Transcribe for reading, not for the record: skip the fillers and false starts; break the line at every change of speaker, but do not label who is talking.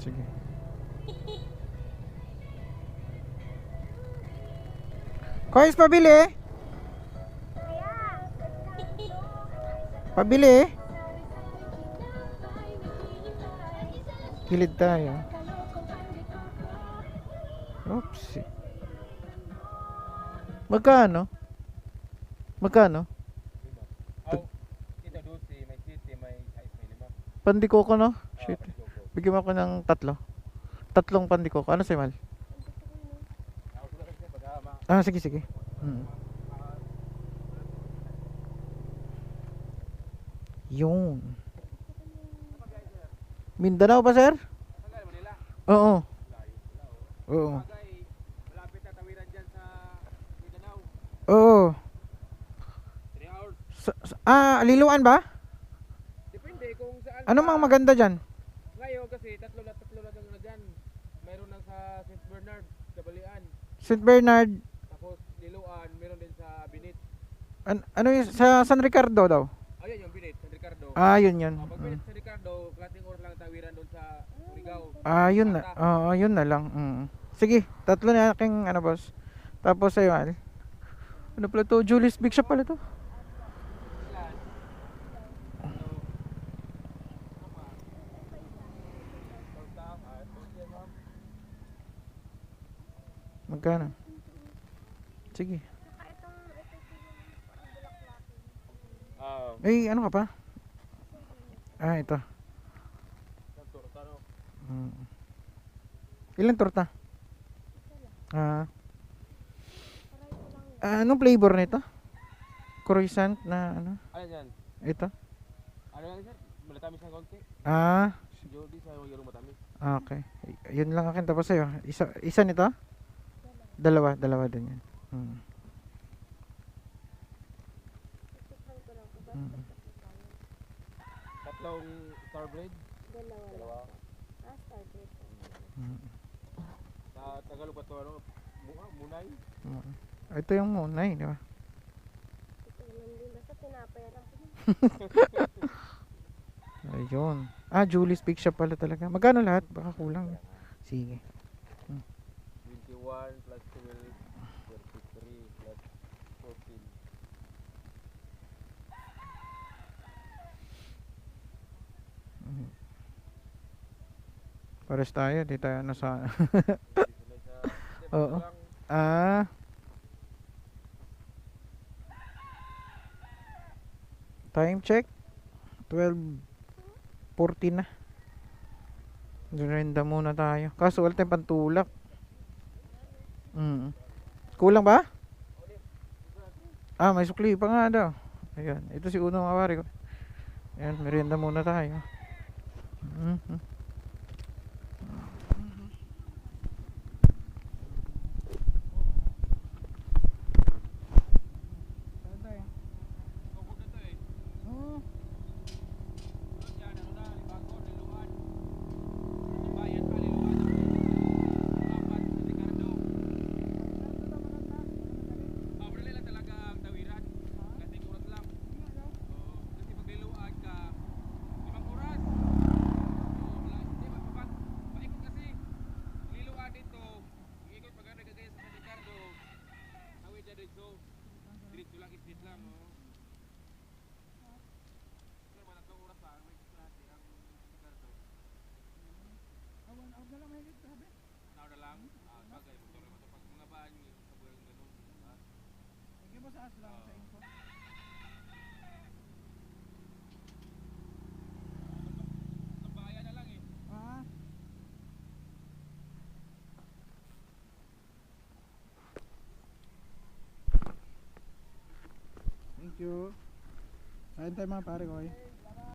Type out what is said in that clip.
Sige. Kois, pabili. Pabili. Kilid tayo. Oops. Magkano? Magkano? Pandikoko, no? Shit. Bigyan mo ako ng tatlo. Tatlong pandikoko. Ano sa'yo, Mal? Ah, sige, sige. Yun. Mindanao ba, sir? Oo. Oo. Oo. Liluan ba?
Depende kung saan.
Ano mang maganda dyan?
Ngayon kasi tatlo na dyan. Mayroon na sa St. Bernard, Kabalian.
St. Bernard.
Tapos Liloan, meron din sa Binit.
Ano yung sa San Ricardo daw?
Ayun yung Binit, San Ricardo.
Yun.
Pag Binit, San Ricardo, klating oras lang tawiran doon sa Surigao.
Yun na. Yun na lang. Sige, tatlo na aking ano, boss. Tapos sa'yo, Al. Ano pala to? Julie's Big Shop pala to. Magkano? Sige. Ano ka pa? Ito. Ilan torta? Anong flavor nito? Croissant na ano?
Ano yan?
Ito?
Ano yan sir? Malatamis ng konti. Jody sa yung matamis.
Okay. Yun lang akin. Tapos sa'yo. Isa nito? Dalawa din yan.
Tatlong star bread? Dalawa.
Star bread.
Sa Tagalog ba ito ano? Munay?
Ito yung munay, di ba?
Ito naman din. Basta tinapay lang.
Ayun. Julie's Big Shop pala talaga. Magkano lahat? Baka kulang. Sige.
21 plus 12, 33 plus 14.
Pares tayo. Di tayo nasa... Oo. Time check. 12:40 na. Renda muna tayo. Kaso wala tayong pantulak. Kulang ba? May sukli pa nga daw. Ayan. Ito si Unong Awari ko. Ayan. Merienda muna tayo. Thank you. Kain tayo mga pare ko.